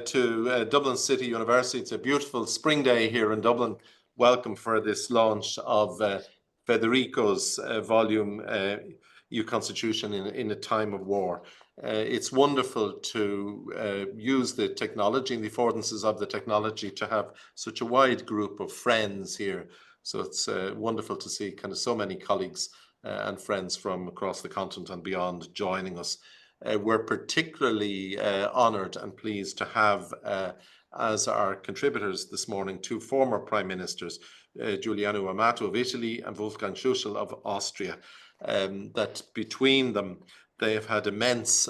to Dublin City University. It's a beautiful spring day here in Dublin. Welcome for this launch of Federico's volume, EU Constitution in a Time of War. It's wonderful to use the technology and the affordances of the technology to have such a wide group of friends here. So it's wonderful to see kind of so many colleagues and friends from across the continent and beyond joining us. We're particularly honoured and pleased to have as our contributors this morning two former Prime Ministers, Giuliano Amato of Italy and Wolfgang Schüssel of Austria. That between them, they have had immense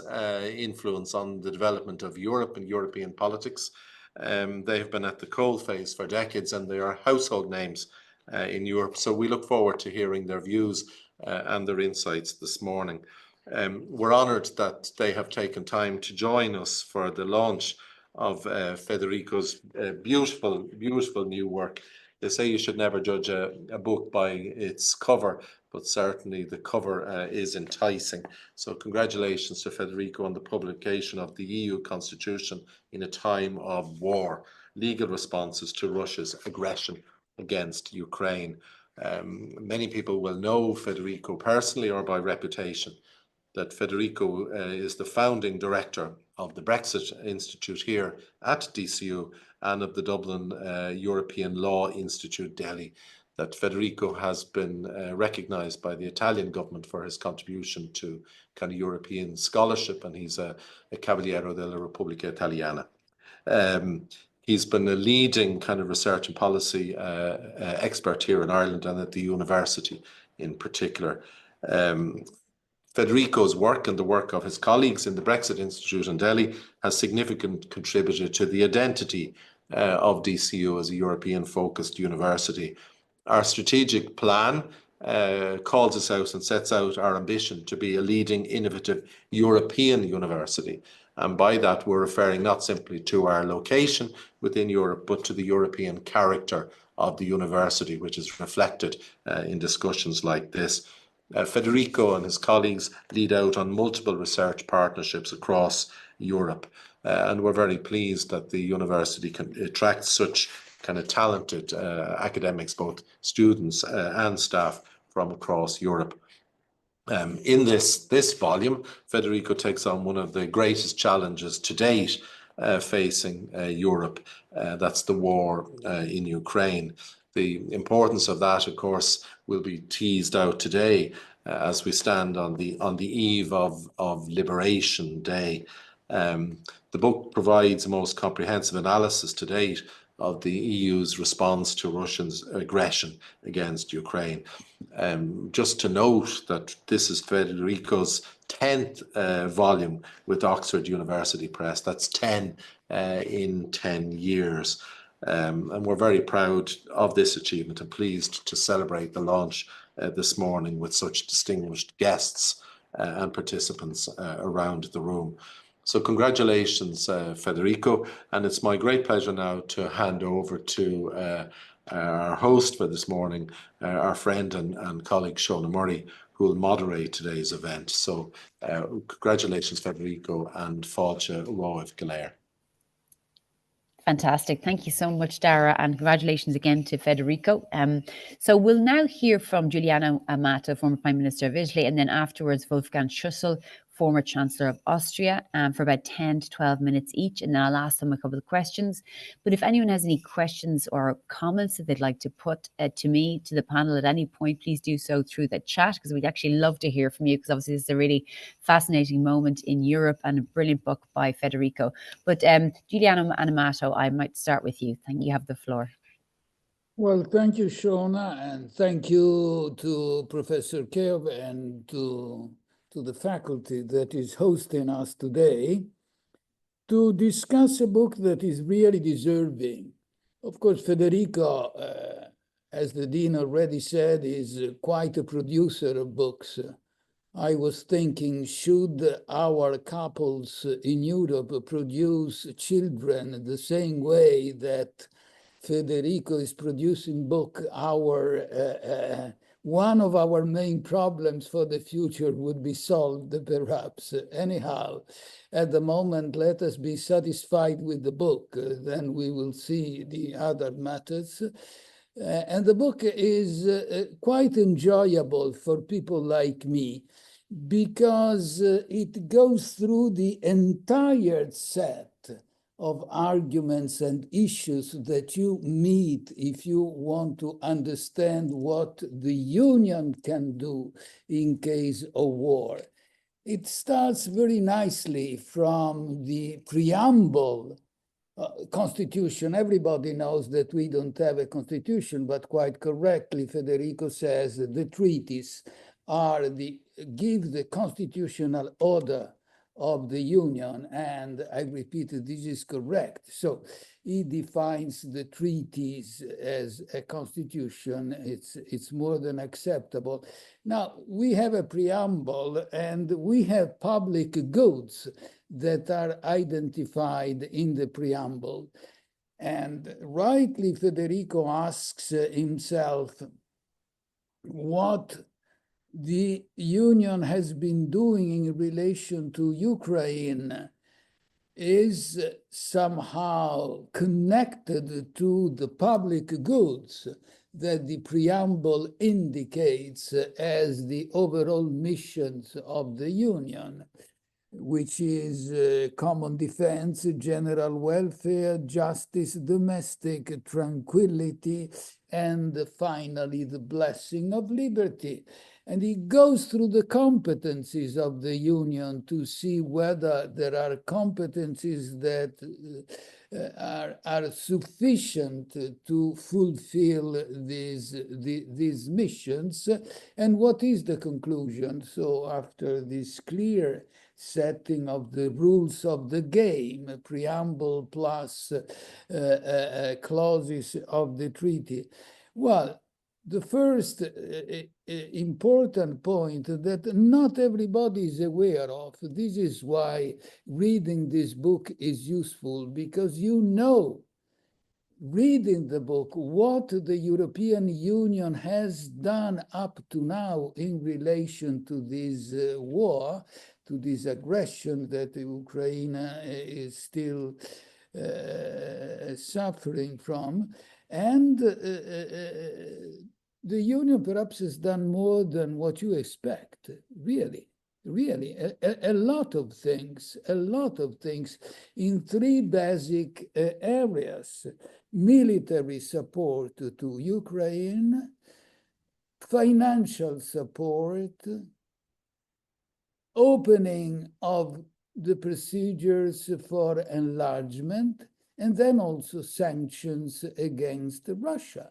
influence on the development of Europe and European politics. They have been at the coalface for decades and they are household names in Europe. So we look forward to hearing their views and their insights this morning. We're honoured that they have taken time to join us for the launch of Federico's beautiful new work. They say you should never judge a book by its cover, but certainly the cover is enticing. So congratulations to Federico on the publication of the EU Constitution in a Time of War, legal responses to Russia's aggression against Ukraine. Many people will know Federico personally or by reputation. That Federico is the founding director of the Brexit Institute here at DCU and of the Dublin European Law Institute, Delhi. That Federico has been recognised by the Italian government for his contribution to kind of European scholarship, and he's a Cavaliere della Repubblica Italiana. He's been a leading kind of research and policy expert here in Ireland and at the university in particular. Federico's work and the work of his colleagues in the Brexit Institute in Delhi has significantly contributed to the identity of DCU as a European-focused university. Our strategic plan calls us out and sets out our ambition to be a leading, innovative European university. And by that, we're referring not simply to our location within Europe, but to the European character of the university, which is reflected in discussions like this. Federico and his colleagues lead out on multiple research partnerships across Europe, and we're very pleased that the university can attract such kind of talented academics, both students and staff from across Europe. In this volume, Federico takes on one of the greatest challenges to date facing Europe. That's the war in Ukraine. The importance of that, of course, will be teased out today as we stand on the eve of Liberation Day. The book provides the most comprehensive analysis to date of the EU's response to Russia's aggression against Ukraine. Just to note that this is Federico's 10th volume with Oxford University Press. That's 10 in 10 years. And we're very proud of this achievement and pleased to celebrate the launch this morning with such distinguished guests and participants around the room. So congratulations, Federico, and it's my great pleasure now to hand over to our host for this morning, our friend and colleague Shona Murray, who will moderate today's event. So congratulations, Federico, and fáilte roimh go léir. Fantastic. Thank you so much, Dáire, and congratulations again to Federico. So we'll now hear from Giuliano Amato, former Prime Minister of Italy, and then afterwards Wolfgang Schüssel, former Chancellor of Austria, for about 10 to 12 minutes each, and then I'll ask them a couple of questions. But if anyone has any questions or comments that they'd like to put to me, to the panel at any point, please do so through the chat, because we'd actually love to hear from you, because obviously this is a really fascinating moment in Europe and a brilliant book by Federico. But Giuliano and Amato, I might start with you. Thank you. You have the floor. Well, thank you, Shona, and thank you to Professor Keogh and to the faculty that is hosting us today to discuss a book that is really deserving. Of course, Federico, as the Dean already said, is quite a producer of books. I was thinking, should our couples in Europe produce children the same way that Federico is producing book? Our one of our main problems for the future would be solved, perhaps. Anyhow, at the moment, let us be satisfied with the book. Then we will see the other matters. And the book is quite enjoyable for people like me, because it goes through the entire set of arguments and issues that you meet if you want to understand what the Union can do in case of war. It starts very nicely from the preamble constitution. Everybody knows that we don't have a constitution, but quite correctly, Federico says that the treaties are give the constitutional order of the Union, and I repeat, this is correct. So he defines the treaties as a constitution. It's more than acceptable. Now, we have a preamble, and we have public goods that are identified in the preamble. And rightly, Federico asks himself what the Union has been doing in relation to Ukraine is somehow connected to the public goods that the preamble indicates as the overall missions of the Union, which is common defense, general welfare, justice, domestic tranquility, and finally the blessing of liberty. And he goes through the competencies of the Union to see whether there are competencies that are sufficient to fulfill these missions. And what is the conclusion? So after this clear setting of the rules of the game, preamble plus clauses of the treaty, well, the first important point that not everybody is aware of, this is why reading this book is useful, because you know, reading the book, what the European Union has done up to now in relation to this war, to this aggression that Ukraine is still suffering from. And the Union perhaps has done more than what you expect, really, a lot of things in three basic areas: military support to Ukraine, financial support, opening of the procedures for enlargement, and then also sanctions against Russia.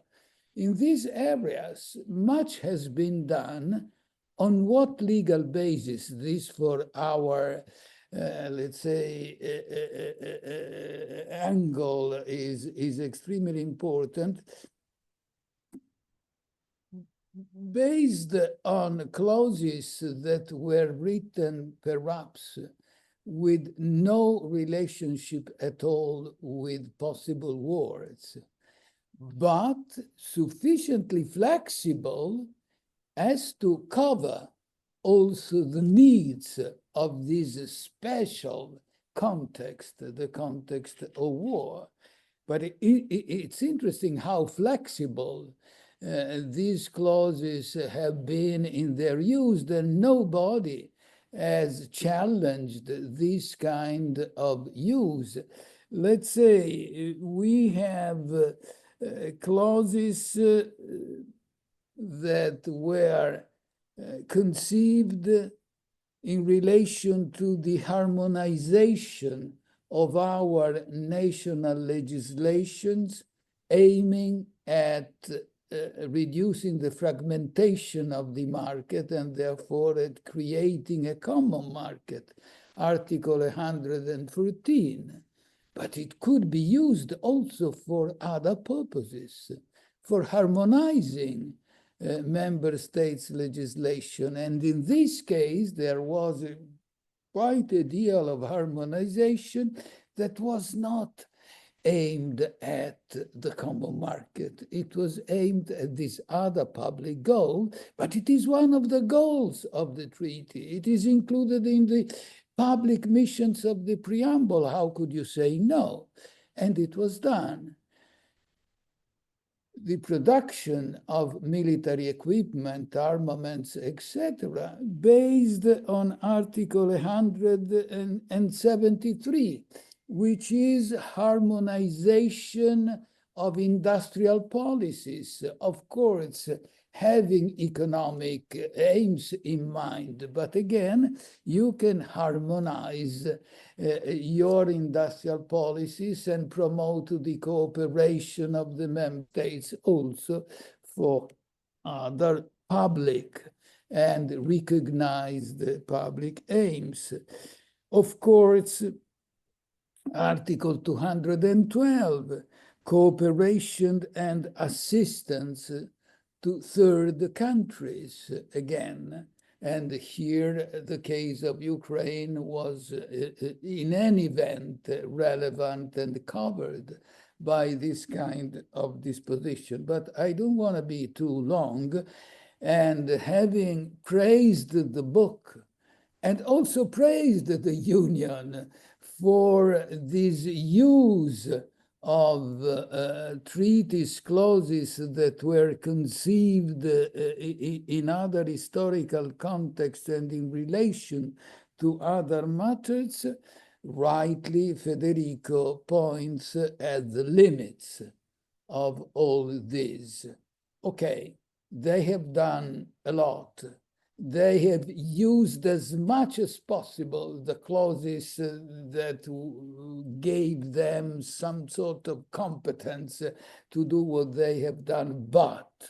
In these areas, much has been done. On what legal basis? This for our, let's say, angle is extremely important. Based on clauses that were written perhaps with no relationship at all with possible wars, but sufficiently flexible as to cover also the needs of this special context, the context of war. But it's interesting how flexible these clauses have been in their use, and nobody has challenged this kind of use. Let's say we have clauses that were conceived in relation to the harmonization of our national legislations, aiming at reducing the fragmentation of the market and therefore at creating a common market, Article 114. But it could be used also for other purposes, for harmonizing member states' legislation. And in this case, there was quite a deal of harmonization that was not aimed at the common market. It was aimed at this other public goal, but it is one of the goals of the treaty. It is included in the public missions of the preamble. How could you say no? And it was done. The production of military equipment, armaments, etc., based on Article 173, which is harmonization of industrial policies. Of course, having economic aims in mind, but again, you can harmonize your industrial policies and promote the cooperation of the member states also for other public and recognized public aims. Of course, Article 212, cooperation and assistance to third countries again. And here the case of Ukraine was in any event relevant and covered by this kind of disposition. But I don't want to be too long. And having praised the book and also praised the Union for this use of treaties clauses that were conceived in other historical contexts and in relation to other matters, rightly Federico points at the limits of all this. Okay, they have done a lot. They have used as much as possible the clauses that gave them some sort of competence to do what they have done. But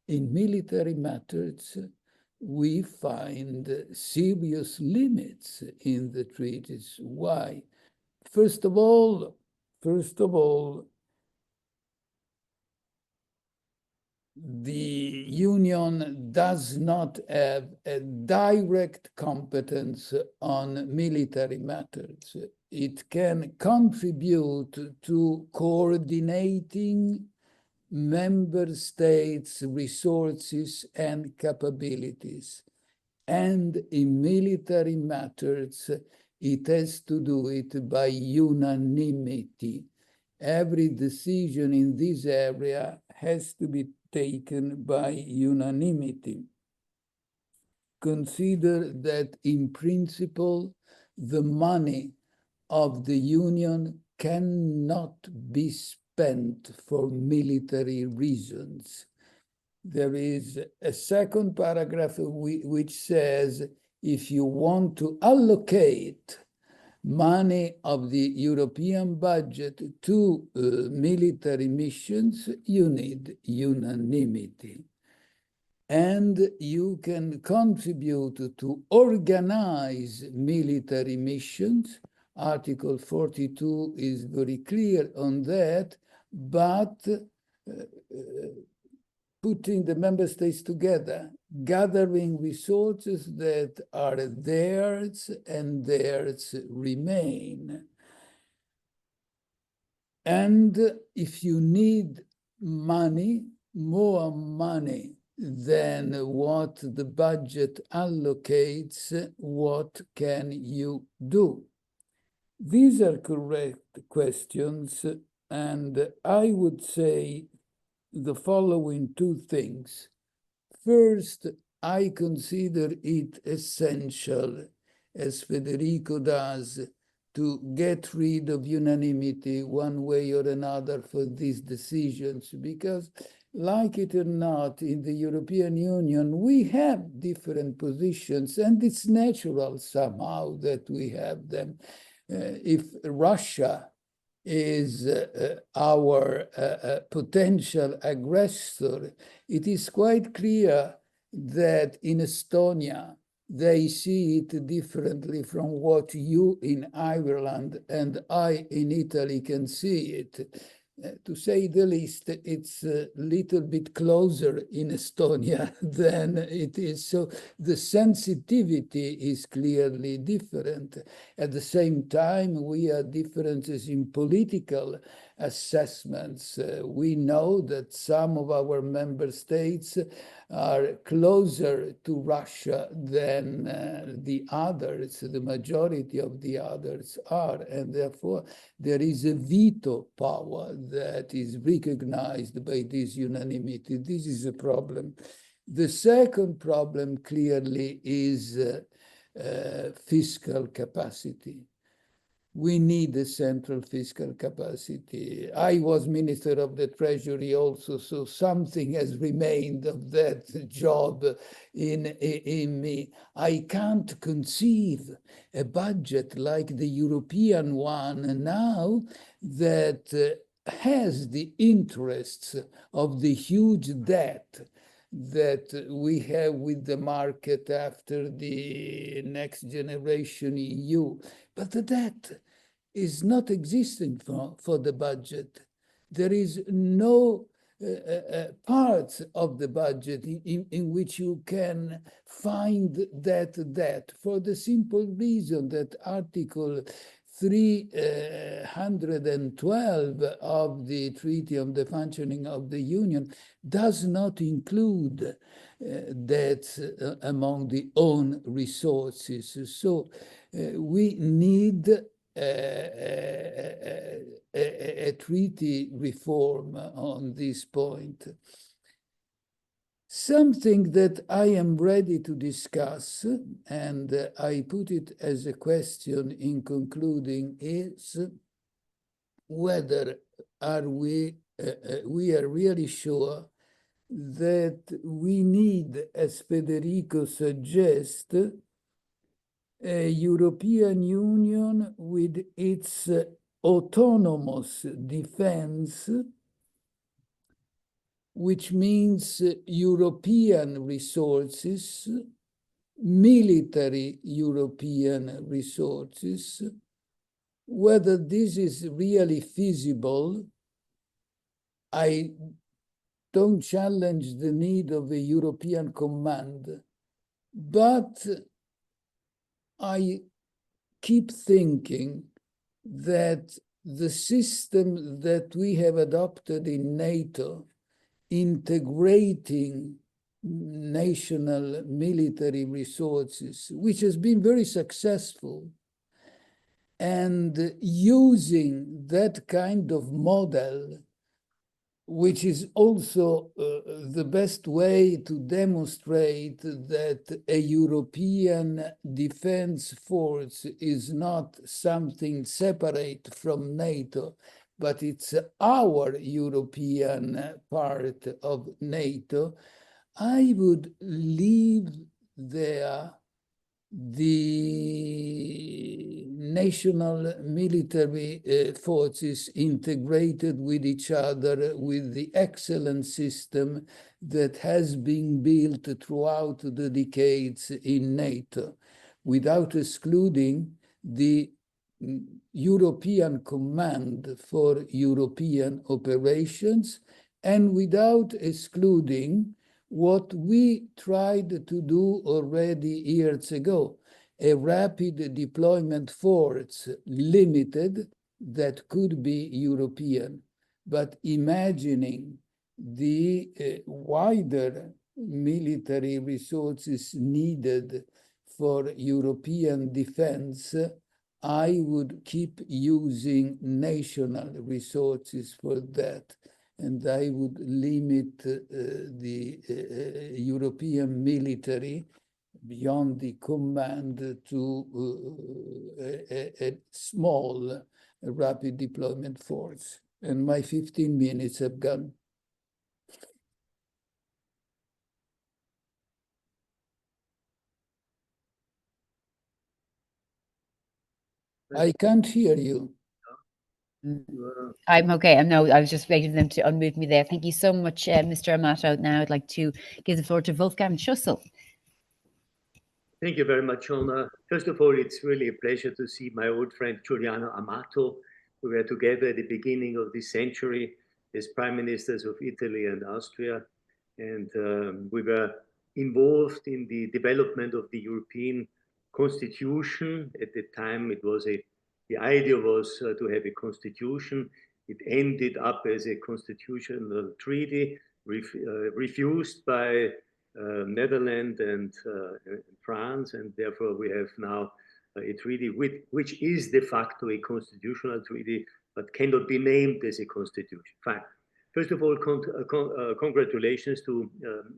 in military matters, we find serious limits in the treaties. Why? First of all, the Union does not have a direct competence on military matters. It can contribute to coordinating member states' resources and capabilities. And in military matters, it has to do it by unanimity. Every decision in this area has to be taken by unanimity. Consider that in principle, the money of the Union cannot be spent for military reasons. There is a second paragraph which says, if you want to allocate money of the European budget to military missions, you need unanimity. And you can contribute to organize military missions. Article 42 is very clear on that, but putting the member states together, gathering resources that are theirs and theirs remain. And if you need money, more money than what the budget allocates, what can you do? These are correct questions, and I would say the following two things. First, I consider it essential, as Federico does, to get rid of unanimity one way or another for these decisions, because like it or not, in the European Union, we have different positions, and it's natural somehow that we have them. If Russia is our potential aggressor, it is quite clear that in Estonia, they see it differently from what you in Ireland and I in Italy can see it. to say the least, it's a little bit closer in Estonia than it is. So the sensitivity is clearly different. At the same time, we have differences in political assessments. We know that some of our member states are closer to Russia than the others. The majority of the others are, and therefore there is a veto power that is recognized by this unanimity. This is a problem. The second problem clearly is fiscal capacity. We need a central fiscal capacity. I was Minister of the Treasury also, so something has remained of that job in me. I can't conceive a budget like the European one now that has the interests of the huge debt that we have with the market after the next generation EU. But the debt is not existing for the budget. There is no part of the budget in which you can find that debt, for the simple reason that Article 312 of the Treaty on the Functioning of the Union does not include debts among the own resources. So we need a treaty reform on this point. Something that I am ready to discuss, and I put it as a question in concluding, is whether we are really sure that we need, as Federico suggests, a European Union with its autonomous defense, which means European resources, military European resources. Whether this is really feasible, I don't challenge the need of a European command, but I keep thinking that the system that we have adopted in NATO, integrating national military resources, which has been very successful, and using that kind of model, which is also the best way to demonstrate that a European defense force is not something separate from NATO, but it's our European part of NATO. I would leave there the national military forces integrated with each other with the excellent system that has been built throughout the decades in NATO, without excluding the European Command for European Operations, and without excluding what we tried to do already years ago, a rapid deployment force, limited, that could be European, but imagining the wider military resources needed for European defense, I would keep using national resources for that. And I would limit the European military beyond the command to a small rapid deployment force. And my 15 minutes have gone. I can't hear you. I'm okay. I was just waiting for them to unmute me there. Thank you so much, Mr. Amato. Now I'd like to give the floor to Wolfgang Schüssel. Thank you very much, Shona. First of all, it's really a pleasure to see my old friend Giuliano Amato We were together at the beginning of this century as prime ministers of Italy and Austria. And we were involved in the development of the European Constitution. At the time, the idea was to have a constitution. It ended up as a constitutional treaty, refused by Netherlands and France, and therefore we have now a treaty which is de facto a constitutional treaty, but cannot be named as a constitution. Fine. First of all, congratulations to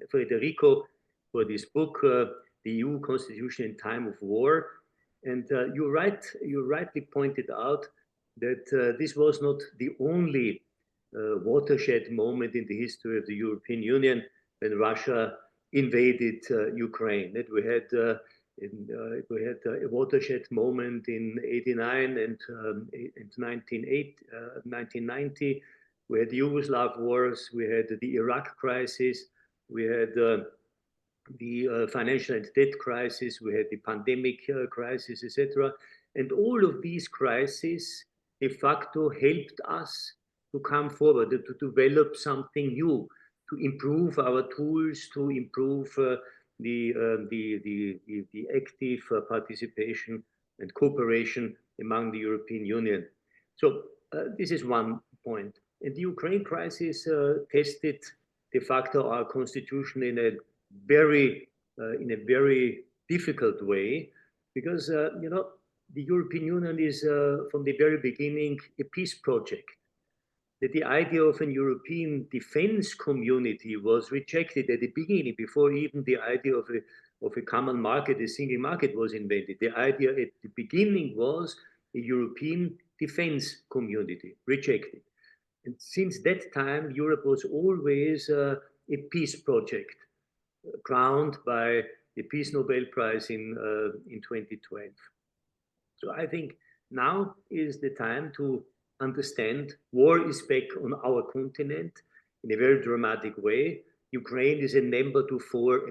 Federico for this book, The EU Constitution in Time of War. And you rightly pointed out that this was not the only watershed moment in the history of the European Union when Russia invaded Ukraine. We had a watershed moment in '89 and 1990. We had the Yugoslav wars, we had the Iraq crisis, we had the financial and debt crisis, we had the pandemic crisis, etc. And all of these crises de facto helped us to come forward, to develop something new, to improve our tools, to improve the active participation and cooperation among the European Union. So this is one point. And the Ukraine crisis tested de facto our constitution in a very difficult way, because the European Union is from the very beginning a peace project. That the idea of an European defense community was rejected at the beginning, before even the idea of a common market, a single market was invented. The idea at the beginning was a European defense community, rejected. And since that time, Europe was always a peace project, crowned by the Peace Nobel Prize in 2012. So I think now is the time to understand war is back on our continent in a very dramatic way. Ukraine is a neighbor to four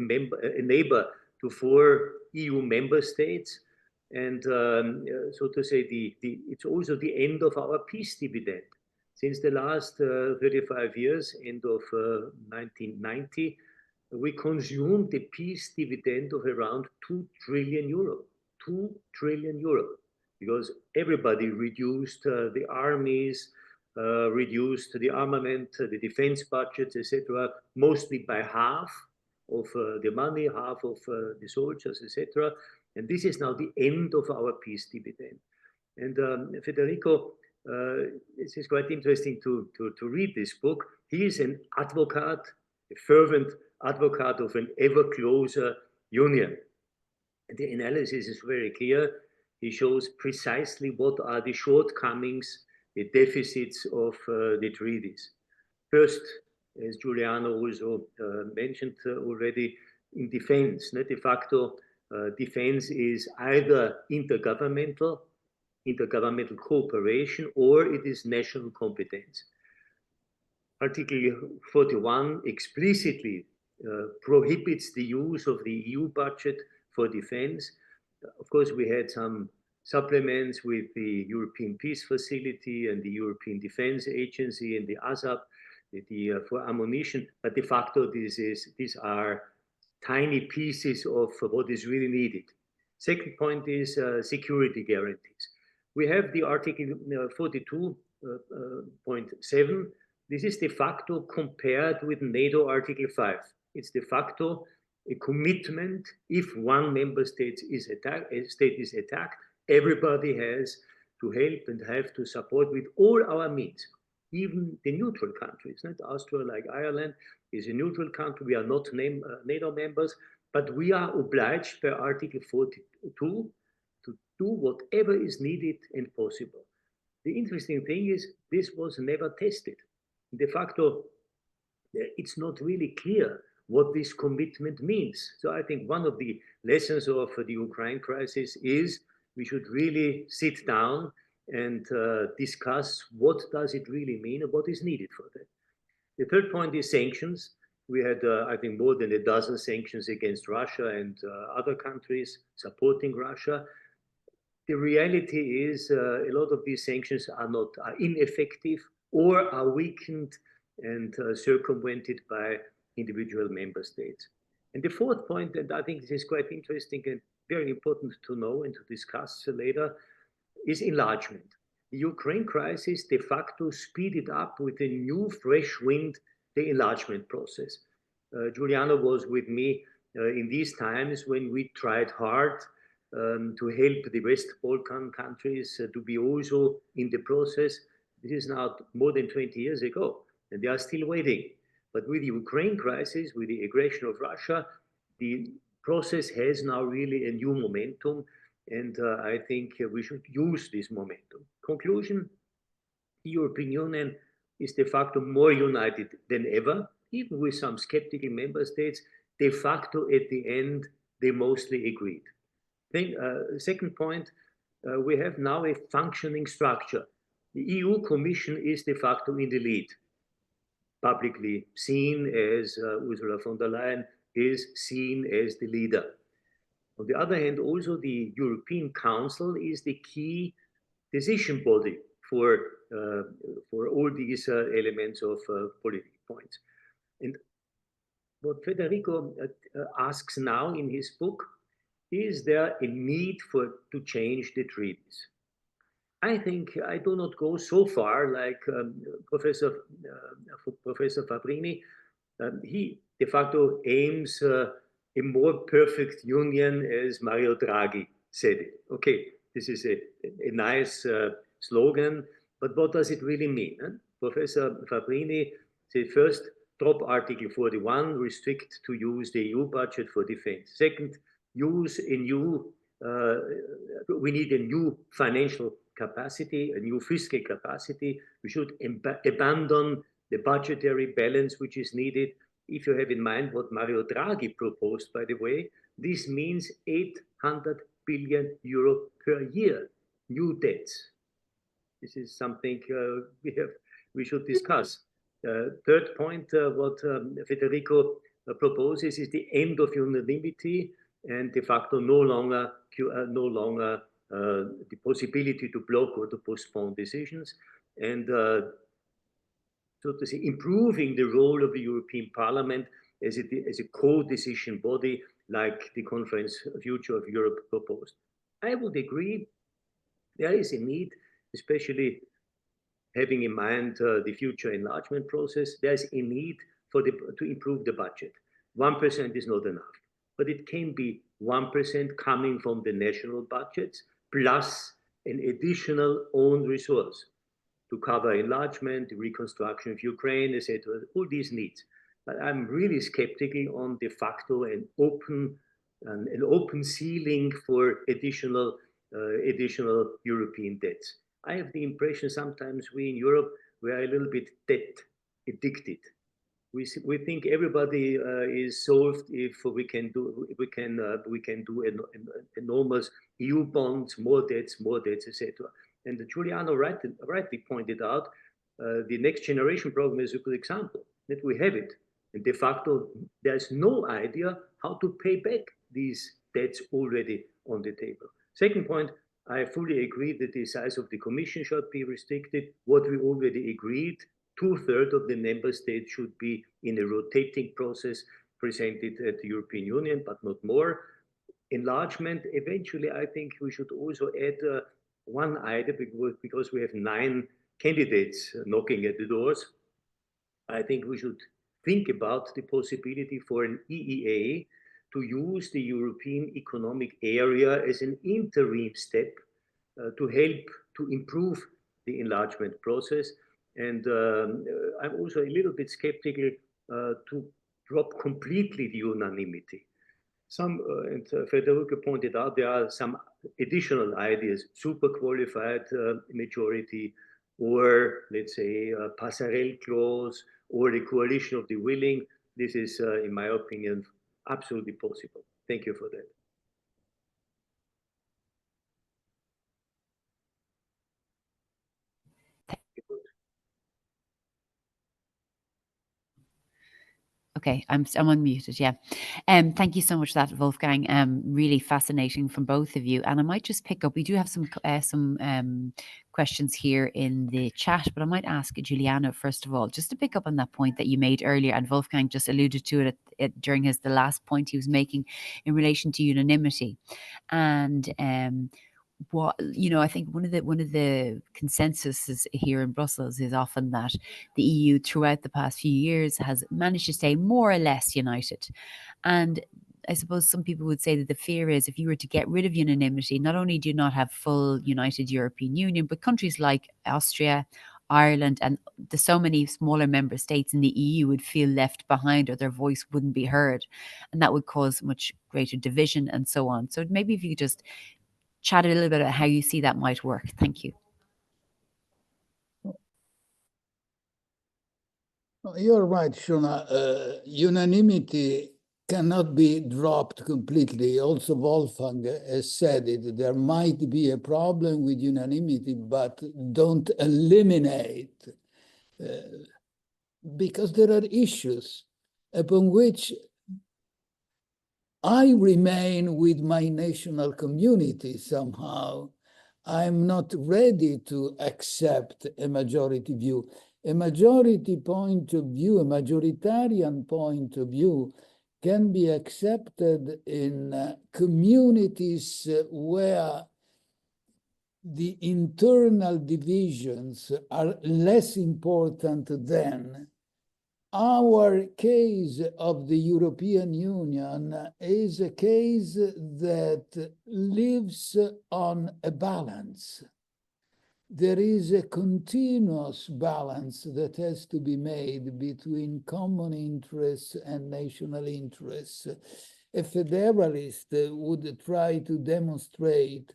EU member states. And so to say, it's also the end of our peace dividend. Since the last 35 years, end of 1990, we consumed a peace dividend of around 2 trillion euro. 2 trillion euro. Because everybody reduced the armies, reduced the armament, the defense budgets, etc., mostly by half of the money, half of the soldiers, etc. And this is now the end of our peace dividend. And Federico, this is quite interesting to read this book. He is an advocate, a fervent advocate of an ever closer union. And the analysis is very clear. He shows precisely what are the shortcomings, the deficits of the treaties. First, as Giuliano also mentioned already, in defense, de facto, defense is either intergovernmental cooperation, or it is national competence. Article 41 explicitly prohibits the use of the EU budget for defense. Of course, we had some supplements with the European Peace Facility and the European Defense Agency and the ASAP for ammunition, but de facto these are tiny pieces of what is really needed. Second point is security guarantees. We have the Article 42.7. This is de facto compared with NATO Article 5. It's de facto a commitment. If one member state is attacked, everybody has to help and have to support with all our means, even the neutral countries. Not Austria, like Ireland, is a neutral country. We are not NATO members, but we are obliged by Article 42 to do whatever is needed and possible. The interesting thing is this was never tested. De facto, it's not really clear what this commitment means. So I think one of the lessons of the Ukraine crisis is we should really sit down and discuss what does it really mean and what is needed for that. The third point is sanctions. We had, I think, more than a dozen sanctions against Russia and other countries supporting Russia. the reality is a lot of these sanctions are ineffective or are weakened and circumvented by individual member states. And the fourth point, and I think this is quite interesting and very important to know and to discuss later, is enlargement. The Ukraine crisis de facto speeded up with a new fresh wind the enlargement process. Giuliano was with me in these times when we tried hard to help the West Balkan countries to be also in the process. This is now more than 20 years ago, and they are still waiting. But with the Ukraine crisis, with the aggression of Russia, the process has now really a new momentum, and I think we should use this momentum. Conclusion, the European Union is de facto more united than ever, even with some skeptical member states. De facto, at the end, they mostly agreed. Second point, we have now a functioning structure. The EU Commission is de facto in the lead, publicly seen as Ursula von der Leyen is seen as the leader. On the other hand, also the European Council is the key decision body for all these elements of political points. And what Federico asks now in his book, is there a need to change the treaties? I think I do not go so far like Professor Fabbrini. He de facto aims a more perfect union, as Mario Draghi said it. Okay, this is a nice slogan, but what does it really mean? Professor Fabbrini said, first, drop Article 41, restrict to use the EU budget for defense. Second, use a new, we need a new financial capacity, a new fiscal capacity. We should abandon the budgetary balance which is needed. If you have in mind what Mario Draghi proposed, by the way, this means 800 billion euro per year, new debts. This is something we should discuss. Third point, what Federico proposes is the end of unanimity and de facto no longer the possibility to block or to postpone decisions, and so to say, improving the role of the European Parliament as a co-decision body, like the Conference Future of Europe proposed. I would agree there is a need, especially having in mind the future enlargement process, there's a need to improve the budget. 1% is not enough, but it can be 1% coming from the national budgets plus an additional own resource to cover enlargement, the reconstruction of Ukraine, etc., all these needs. But I'm really skeptical on de facto an open ceiling for additional European debts. I have the impression sometimes we in Europe, we are a little bit debt addicted. We think everybody is solved if we can do enormous EU bonds, more debts, etc. And Giuliano rightly pointed out, the Next Generation program is a good example that we have it, and de facto there's no idea how to pay back these debts already on the table. Second point, I fully agree that the size of the Commission should be restricted. What we already agreed, 2/3 of the member states should be in a rotating process presented at the European Union, but not more. Enlargement, eventually, I think we should also add one item because we have 9 candidates knocking at the doors. I think we should think about the possibility for an EEA to use the European Economic Area as an interim step to help to improve the enlargement process. And I'm also a little bit skeptical to drop completely the unanimity. And Federico pointed out, there are some additional ideas, super qualified majority, or let's say a passerelle clause, or the coalition of the willing. This is, in my opinion, absolutely possible. Thank you for that. Okay, I'm unmuted. Yeah, thank you so much for that, Wolfgang. Really fascinating from both of you. And I might just pick up. We do have some questions here in the chat, but I might ask Giuliano first of all, just to pick up on that point that you made earlier, and Wolfgang just alluded to it during the last point he was making in relation to unanimity, and what I think one of the consensuses here in Brussels is often that the EU throughout the past few years has managed to stay more or less united. And I suppose some people would say that the fear is if you were to get rid of unanimity, not only do you not have full united European Union, but countries like Austria, Ireland, and the so many smaller member states in the EU would feel left behind, or their voice wouldn't be heard, and that would cause much greater division and so on. So maybe if you could just chat a little bit about how you see that might work. Thank you. You're right, Shona. Unanimity cannot be dropped completely. Also, Wolfgang has said it. There might be a problem with unanimity, but don't eliminate, because there are issues upon which I remain with my national community somehow. I'm not ready to accept a majority view. A majority point of view, a majoritarian point of view can be accepted in communities where the internal divisions are less important than. Our case of the European Union is a case that lives on a balance. There is a continuous balance that has to be made between common interests and national interests. A federalist would try to demonstrate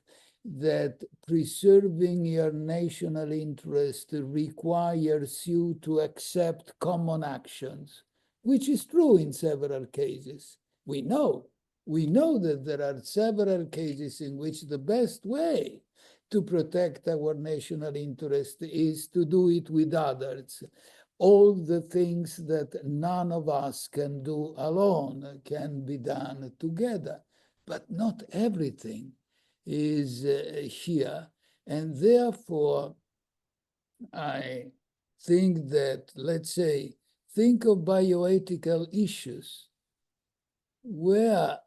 that preserving your national interest requires you to accept common actions, which is true in several cases. We know that there are several cases in which the best way to protect our national interest is to do it with others. All the things that none of us can do alone can be done together, but not everything is here. And therefore, I think that, let's say, think of bioethical issues where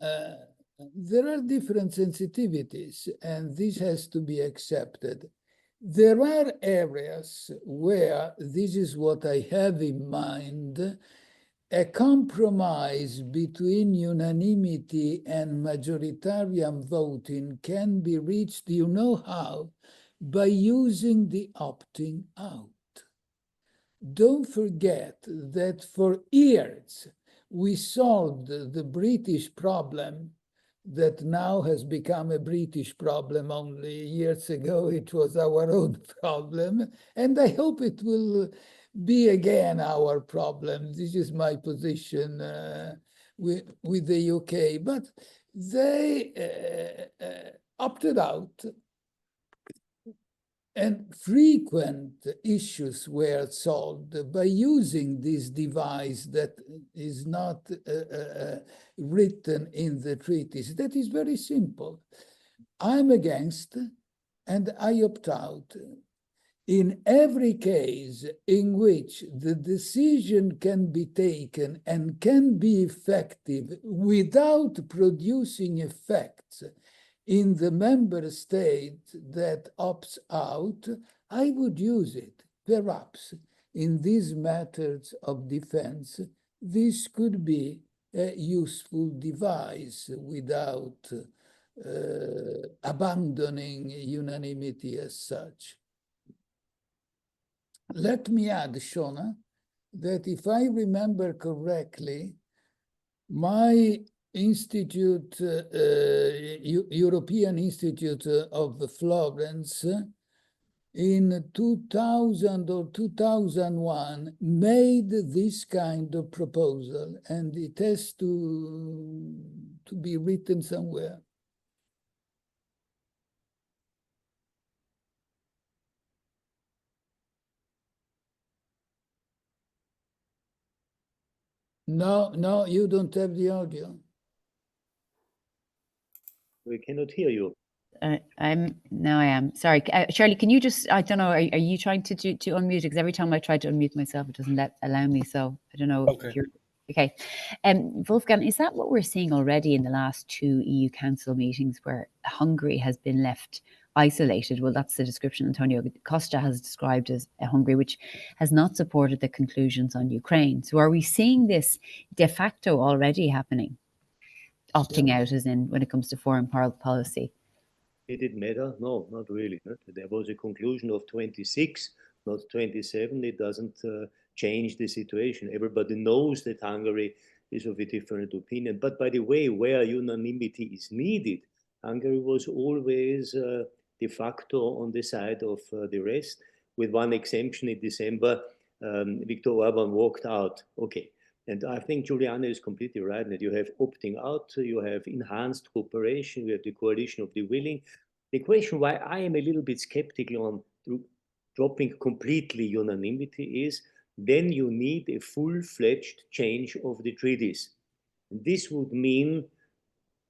there are different sensitivities, and this has to be accepted. There are areas where, this is what I have in mind, a compromise between unanimity and majoritarian voting can be reached, you know how? By using the opting out. Don't forget that for years, we solved the British problem that now has become a British problem. Only years ago, it was our own problem. And I hope it will be again our problem. This is my position with the UK. But they opted out, and frequent issues were solved by using this device that is not written in the treaties. That is very simple. I'm against, and I opt out. In every case in which the decision can be taken and can be effective without producing effects in the member state that opts out, I would use it. Perhaps in these matters of defense, this could be a useful device without abandoning unanimity as such. Let me add, Shona, that if I remember correctly, my institute, European Institute of Florence, in 2000 or 2001, made this kind of proposal, and it has to be written somewhere. No, you don't have the audio. We cannot hear you. I am sorry. Shirley, can you just, I don't know, are you trying to unmute? Because every time I try to unmute myself, it doesn't allow me. So I don't know if you're okay. Wolfgang, is that what we're seeing already in the last 2 EU Council meetings where Hungary has been left isolated? Well, that's the description Antonio Costa has described as a Hungary which has not supported the conclusions on Ukraine. So are we seeing this de facto already happening? Opting out as in when it comes to foreign policy? Did it matter? No, not really. There was a conclusion of 26, not 27. It doesn't change the situation. Everybody knows that Hungary is of a different opinion. But by the way, where unanimity is needed, Hungary was always de facto on the side of the rest, with one exemption in December. Viktor Orban walked out. Okay. And I think Giuliano is completely right that you have opting out, you have enhanced cooperation, you have the coalition of the willing. The question why I am a little bit skeptical on dropping completely unanimity is then you need a full-fledged change of the treaties. And this would mean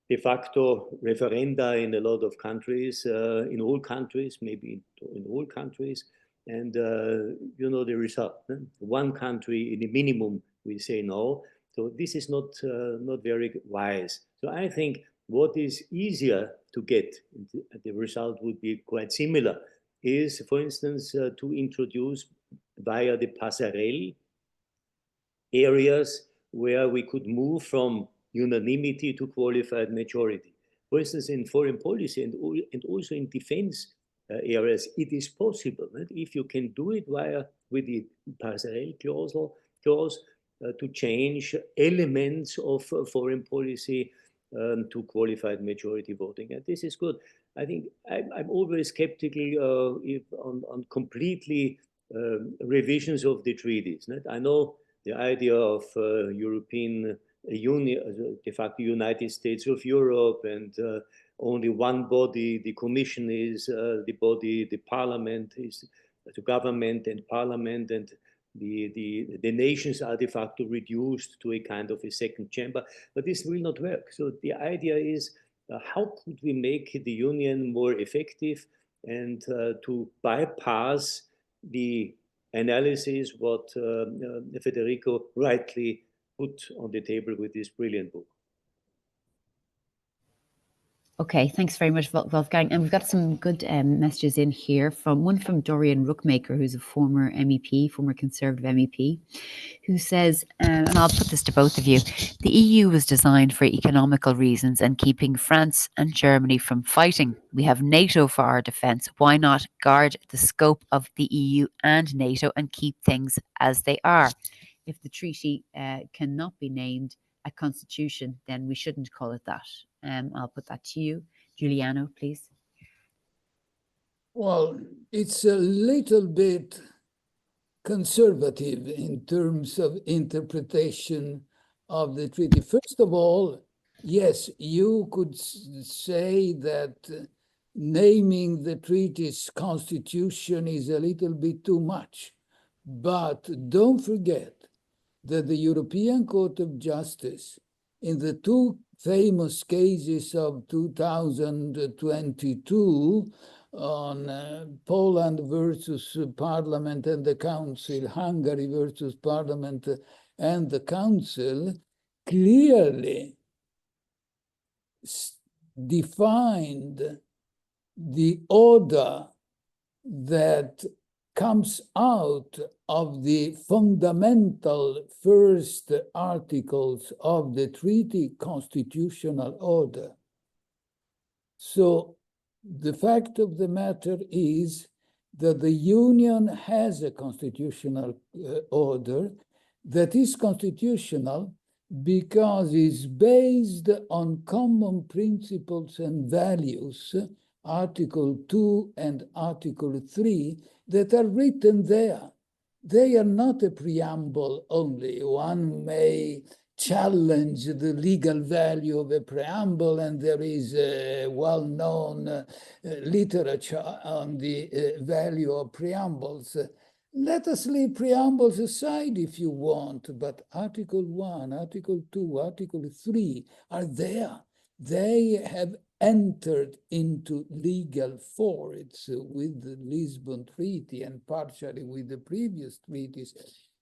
de facto referenda in a lot of countries, in all countries, maybe in all countries. And you know the result. One country in the minimum will say no. So this is not very wise. So I think what is easier to get, the result would be quite similar, is, for instance, to introduce via the passerelle areas where we could move from unanimity to qualified majority. For instance, in foreign policy and also in defense areas, it is possible. Right? If you can do it with the passerelle clause to change elements of foreign policy to qualified majority voting. And this is good. I think I'm always skeptical on completely revisions of the treaties. Right? I know the idea of European Union, de facto United States of Europe, and only one body, the Commission is the body, the Parliament is the government and Parliament, and the nations are de facto reduced to a kind of a second chamber, but this will not work. So the idea is how could we make the Union more effective and to bypass the analysis what Federico rightly put on the table with this brilliant book. Okay, thanks very much, Wolfgang. And we've got some good messages in here, one from Dorian Rookmaker, who's a former MEP, former Conservative MEP, who says, and I'll put this to both of you, the EU was designed for economical reasons and keeping France and Germany from fighting. We have NATO for our defence. Why not guard the scope of the EU and NATO and keep things as they are? If the treaty cannot be named a constitution, then we shouldn't call it that. I'll put that to you. Giuliano, please. Well, it's a little bit conservative in terms of interpretation of the treaty. First of all, yes, you could say that naming the treaty's constitution is a little bit too much. But don't forget that the European Court of Justice, in the two famous cases of 2022 on Poland versus Parliament and the Council, Hungary versus Parliament and the Council, clearly defined the order that comes out of the fundamental first articles of the treaty constitutional order. So the fact of the matter is that the Union has a constitutional order that is constitutional because it's based on common principles and values, Article 2 and Article 3, that are written there. They are not a preamble only. One may challenge the legal value of a preamble, and there is a well-known literature on the value of preambles. let us leave preambles aside if you want, but Article 1, Article 2, Article 3 are there. They have entered into legal force with the Lisbon Treaty and partially with the previous treaties,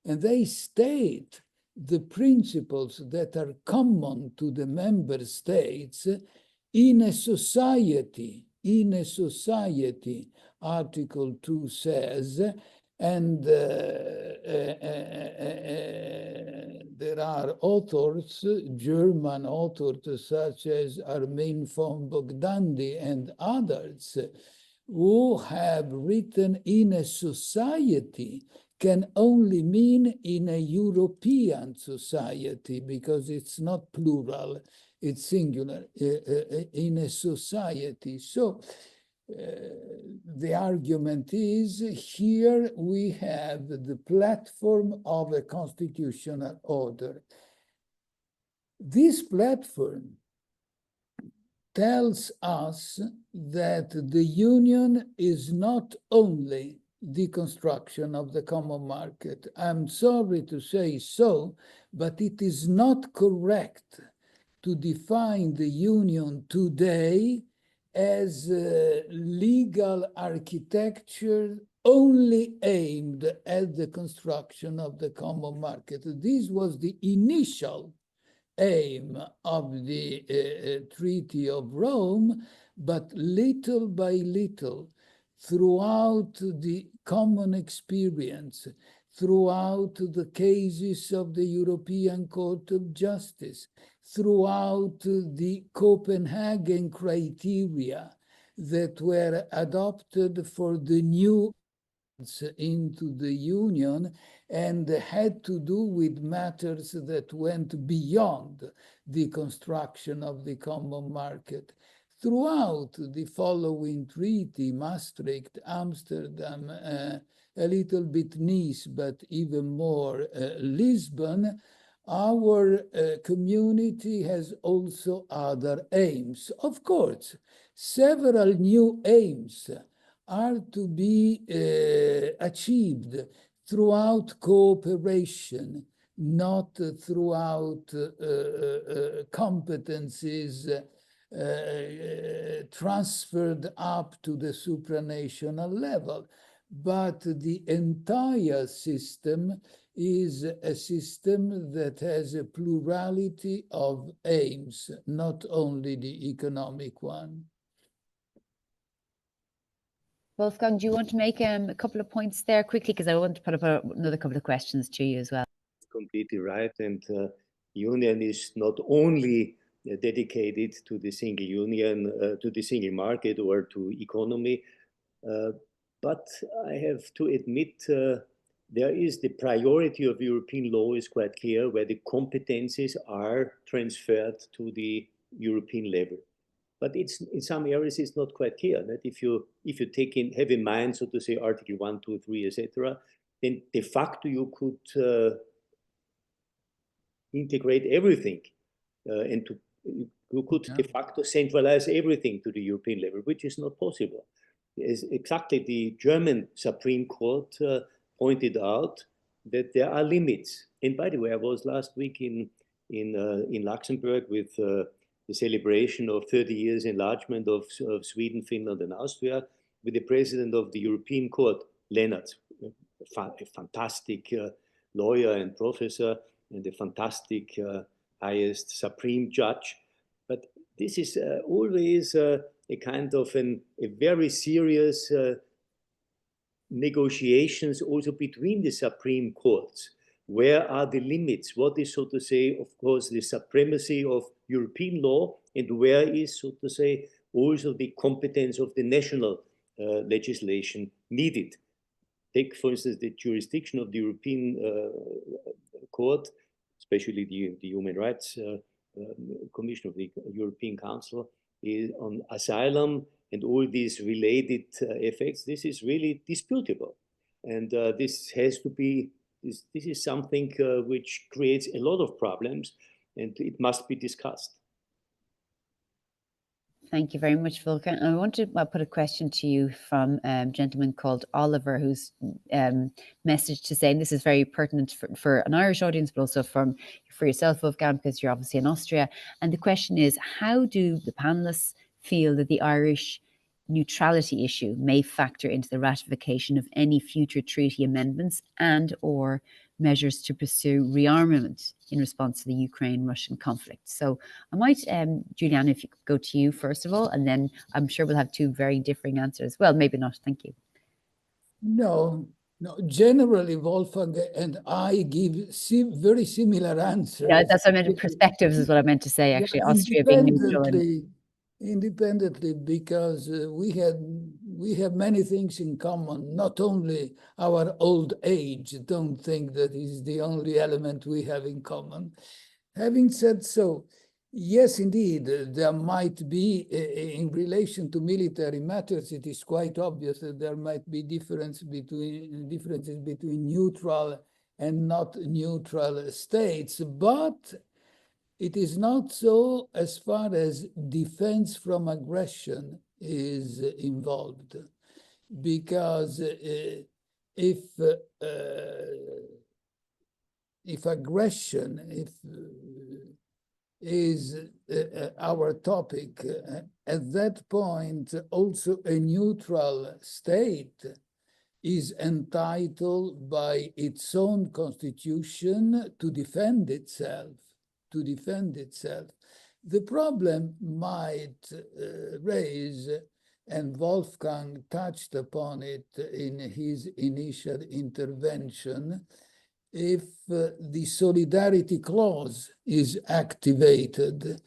and they state the principles that are common to the member states in a society. In a society, Article 2 says, and there are authors, German authors such as Armin von Bogdandi and others, who have written in a society can only mean in a European society, because it's not plural, it's singular, in a society. So the argument is here we have the platform of a constitutional order. This platform tells us that the union is not only the construction of the common market. I'm sorry to say so, but it is not correct to define the union today as legal architecture only aimed at the construction of the common market. This was the initial aim of the Treaty of Rome, but little by little, throughout the common experience, throughout the cases of the European Court of Justice, throughout the Copenhagen criteria that were adopted for the new into the Union and had to do with matters that went beyond the construction of the common market. Throughout the following treaty, Maastricht, Amsterdam, a little bit Nice, but even more Lisbon, our community has also other aims. Of course, several new aims are to be achieved throughout cooperation, not throughout competencies transferred up to the supranational level. But the entire system is a system that has a plurality of aims, not only the economic one. Wolfgang, do you want to make a couple of points there quickly? Because I want to put up another couple of questions to you as well. Completely right. And union is not only dedicated to the single union, to the single market or to economy, but I have to admit there is the priority of European law is quite clear, where the competencies are transferred to the European level. But it's in some areas it's not quite clear that if you have in mind, so to say, Article 1, 2, 3, etc., then de facto you could integrate everything, and you could de facto centralize everything to the European level, which is not possible. As exactly the German Supreme Court pointed out that there are limits. And by the way, I was last week in Luxembourg with the celebration of 30 years enlargement of Sweden, Finland, and Austria with the president of the European Court, Lennart, a fantastic lawyer and professor, and a fantastic highest supreme judge. But this is always a kind of a very serious negotiations also between the supreme courts. Where are the limits? What is, so to say, of course, the supremacy of European law, and where is, so to say, also the competence of the national legislation needed? Take, for instance, the jurisdiction of the European Court, especially the Human Rights Commission of the European Council, is on asylum and all these related effects. This is really disputable, and this has to be. This is something which creates a lot of problems, and it must be discussed. Thank you very much, Wolfgang. I want to put a question to you from a gentleman called Oliver, who's messaged to say, and this is very pertinent for an Irish audience, but also for yourself, Wolfgang, because you're obviously in Austria. And the question is, how do the panelists feel that the Irish neutrality issue may factor into the ratification of any future treaty amendments and or measures to pursue rearmament in response to the Ukraine-Russian conflict? So I might, Giuliano, if you could go to you first of all, and then I'm sure we'll have two very differing answers. Well, maybe not. Thank you. No. Generally, Wolfgang and I give very similar answers. Yeah, that's what I meant. Perspectives is what I meant to say, actually. Yeah, Austria being neutral. Independently, because we have many things in common, not only our old age. Don't think that is the only element we have in common. Having said so, yes, indeed, there might be, in relation to military matters, it is quite obvious that there might be differences between neutral and not neutral states, but it is not so as far as defense from aggression is involved, because if aggression is our topic, at that point also a neutral state is entitled by its own constitution to defend itself. The problem might raise, and Wolfgang touched upon it in his initial intervention, if the solidarity clause is activated.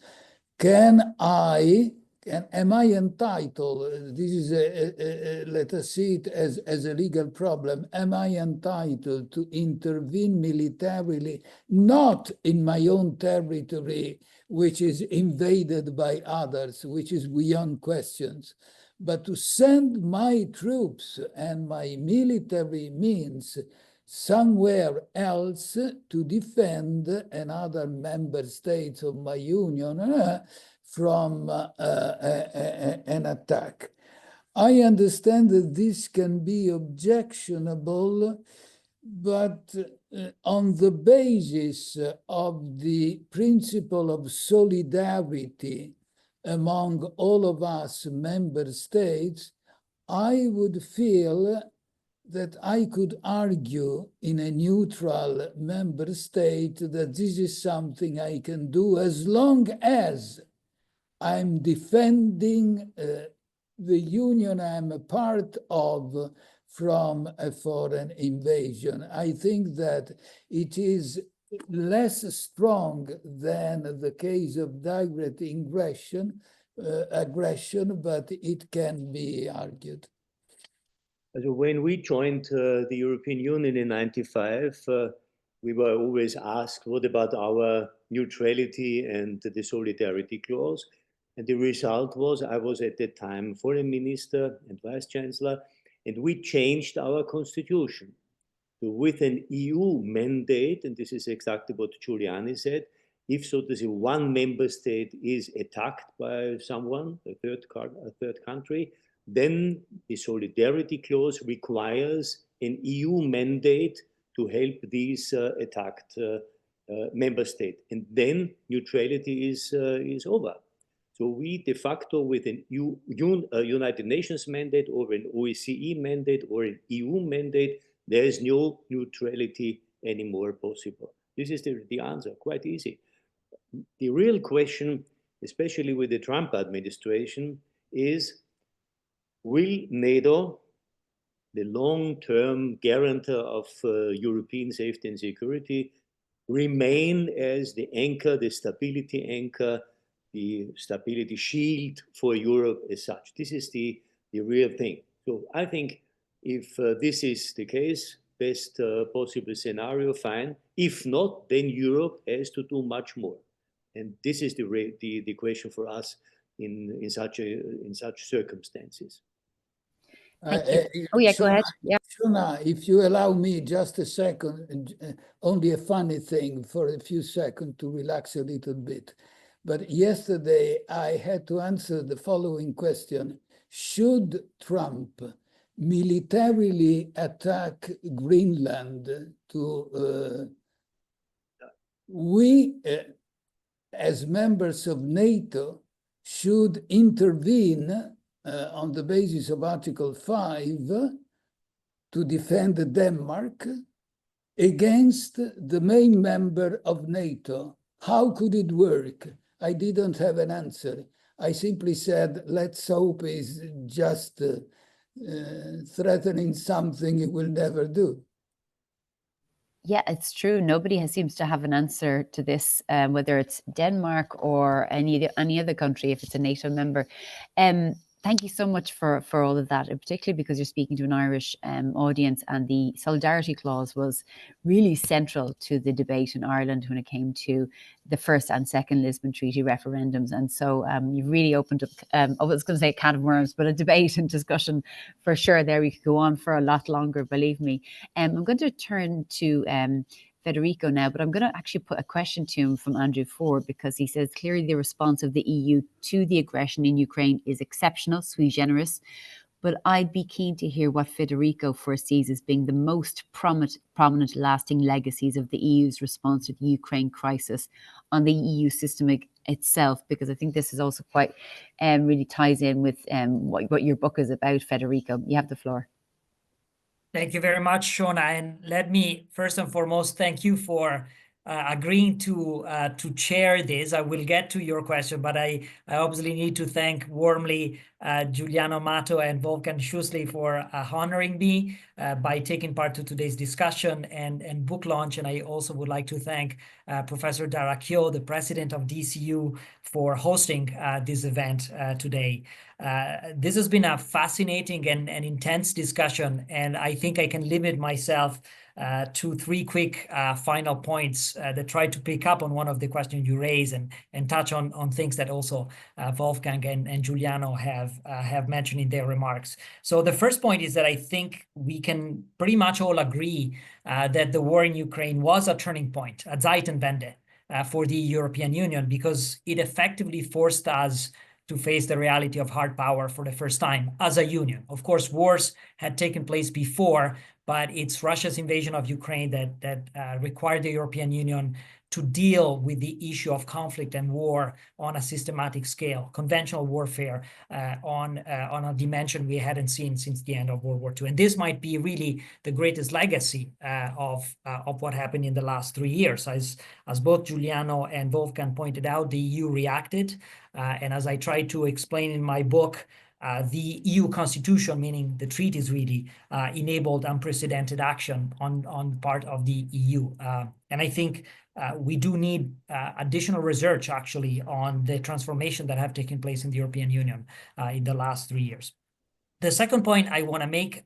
Am I entitled, this is let us see it as a legal problem, am I entitled to intervene militarily, not in my own territory, which is invaded by others, which is beyond questions, but to send my troops and my military means somewhere else to defend another member state of my union from an attack. I understand that this can be objectionable, but on the basis of the principle of solidarity among all of us member states, I would feel that I could argue in a neutral member state that this is something I can do as long as I'm defending the union I'm a part of from a foreign invasion. I think that it is less strong than the case of direct aggression, but it can be argued. So when we joined the European Union in '95, we were always asked, what about our neutrality and the solidarity clause? And the result was, I was at that time foreign minister and vice chancellor, and we changed our constitution. So with an EU mandate, and this is exactly what Giuliano said, if, so to say, one member state is attacked by someone, a third country, then the solidarity clause requires an EU mandate to help these attacked member state. And then neutrality is over. So we de facto with an United Nations mandate or an OSCE mandate or an EU mandate, there is no neutrality anymore possible. This is the answer, quite easy. The real question, especially with the Trump administration, is will NATO, the long-term guarantor of European safety and security, remain as the anchor, the stability anchor, the stability shield for Europe as such? This is the real thing. So I think if this is the case, best possible scenario, fine. If not, then Europe has to do much more. And this is the question for us in such circumstances. Oh yeah, go ahead. Yeah. Shona, if you allow me just a second, only a funny thing for a few seconds to relax a little bit. But yesterday I had to answer the following question. Should Trump militarily attack Greenland we, as members of NATO, should intervene on the basis of Article 5 to defend Denmark against the main member of NATO. How could it work? I didn't have an answer. I simply said, let's hope he's just threatening something he will never do. Yeah, it's true. Nobody seems to have an answer to this, whether it's Denmark or any other country, if it's a NATO member. Thank you so much for all of that, and particularly because you're speaking to an Irish audience, and the solidarity clause was really central to the debate in Ireland when it came to the first and second Lisbon Treaty referendums. And so you've really opened up, I was going to say a can of worms, but a debate and discussion for sure. There we could go on for a lot longer, believe me. I'm going to turn to Federico now, but I'm going to actually put a question to him from Andrew Ford, because he says clearly the response of the EU to the aggression in Ukraine is exceptional, sui generis, but I'd be keen to hear what Federico foresees as being the most prominent lasting legacies of the EU's response to the Ukraine crisis on the EU system itself, because I think this is also quite really ties in with what your book is about, Federico. You have the floor. Thank you very much, Shona. And let me first and foremost thank you for agreeing to chair this. I will get to your question, but I obviously need to thank warmly Giuliano, Amato, and Wolfgang Schüssel for honoring me by taking part to today's discussion and book launch. And I also would like to thank Professor Dáire, Keogh, the president of DCU, for hosting this event today. This has been a fascinating and intense discussion, and I think I can limit myself to three quick final points that try to pick up on one of the questions you raised and touch on things that also Wolfgang and Giuliano have mentioned in their remarks. So the first point is that I think we can pretty much all agree that the war in Ukraine was a turning point, a Zeitenwende for the European Union, because it effectively forced us to face the reality of hard power for the first time as a union. Of course, wars had taken place before, but it's Russia's invasion of Ukraine that required the European Union to deal with the issue of conflict and war on a systematic scale, conventional warfare on a dimension we hadn't seen since the end of World War II. And this might be really the greatest legacy of what happened in the last 3 years. As both Giuliano and Wolfgang pointed out, the EU reacted. And as I try to explain in my book, the EU constitution, meaning the treaties really, enabled unprecedented action on part of the EU. And I think we do need additional research actually on the transformation that have taken place in the European Union in the last 3 years. The second point I want to make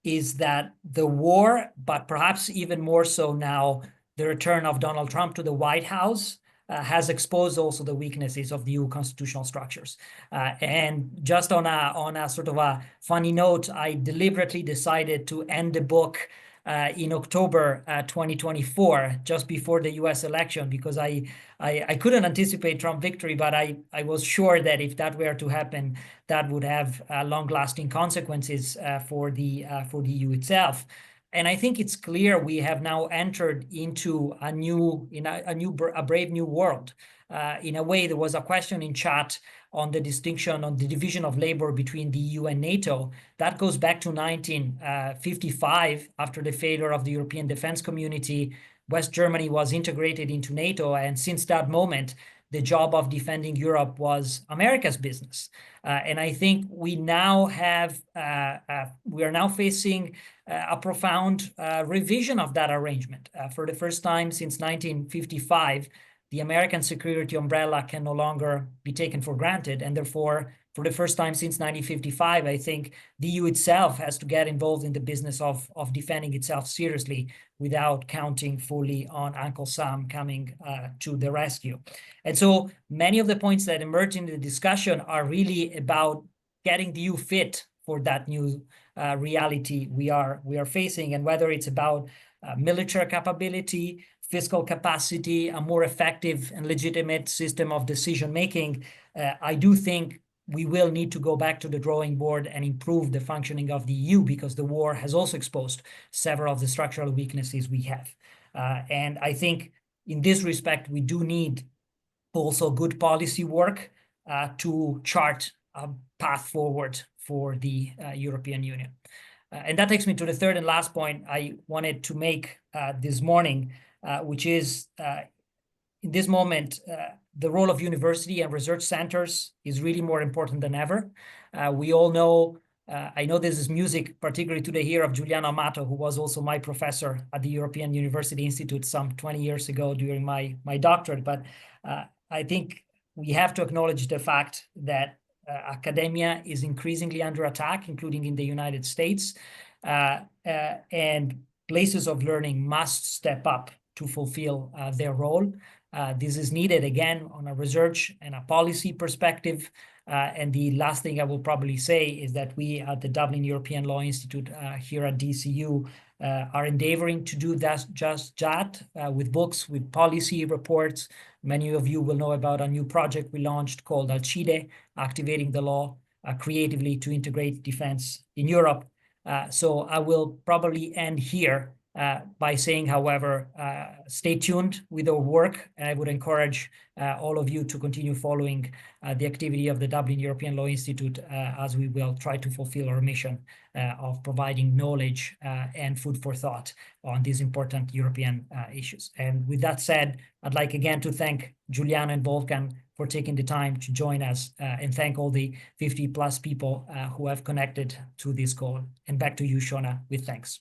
is that the war, but perhaps even more so now, the return of Donald Trump to the White House, has exposed also the weaknesses of the EU constitutional structures. And just on a sort of a funny note, I deliberately decided to end the book in October 2024, just before the US election, because I couldn't anticipate Trump victory, but I was sure that if that were to happen, that would have long-lasting consequences for the EU itself. And I think it's clear we have now entered into a brave new world. In a way, there was a question in chat on the distinction, on the division of labor between the EU and NATO. That goes back to 1955, after the failure of the European Defense Community. West Germany was integrated into NATO, and since that moment, the job of defending Europe was America's business. And I think we now we are now facing a profound revision of that arrangement. For the first time since 1955, the American security umbrella can no longer be taken for granted. And therefore, for the first time since 1955, I think the EU itself has to get involved in the business of defending itself seriously without counting fully on Uncle Sam coming to the rescue. And so many of the points that emerge in the discussion are really about getting the EU fit for that new reality we are facing, and whether it's about military capability, fiscal capacity, a more effective and legitimate system of decision-making, I do think we will need to go back to the drawing board and improve the functioning of the EU, because the war has also exposed several of the structural weaknesses we have. And I think in this respect, we do need also good policy work to chart a path forward for the European Union. And that takes me to the third and last point I wanted to make this morning, which is in this moment, the role of university and research centers is really more important than ever. We all know, I know this is music, particularly to the ear of Giuliano Amato, who was also my professor at the European University Institute some 20 years ago during my doctorate. But I think we have to acknowledge the fact that academia is increasingly under attack, including in the United States, and places of learning must step up to fulfill their role. This is needed, again, on a research and a policy perspective. And the last thing I will probably say is that we at the Dublin European Law Institute here at DCU are endeavoring to do just that with books, with policy reports. Many of you will know about a new project we launched called Alcide, Activating the Law Creatively to Integrate Defense in Europe. So I will probably end here by saying, however, stay tuned with our work. And I would encourage all of you to continue following the activity of the Dublin European Law Institute as we will try to fulfill our mission of providing knowledge and food for thought on these important European issues. And with that said, I'd like again to thank Giuliano and Wolfgang for taking the time to join us and thank all the 50 plus people who have connected to this call. And back to you, Shona, with thanks.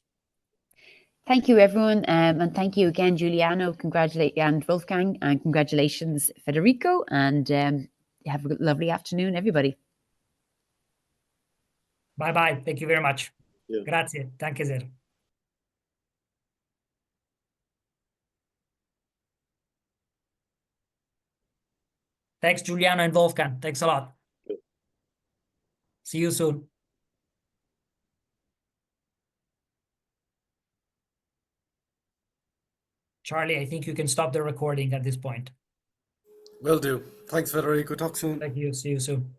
Thank you, everyone. And thank you again, Giuliano, and Wolfgang, and congratulations, Federico. And have a lovely afternoon, everybody. Bye-bye. Thank you very much. Yeah. Grazie. Danke sehr. Thanks, Giuliano and Wolfgang. Thanks a lot. See you soon. Charlie, I think you can stop the recording at this point. Will do. Thanks, Federico. Talk soon. Thank you. See you soon.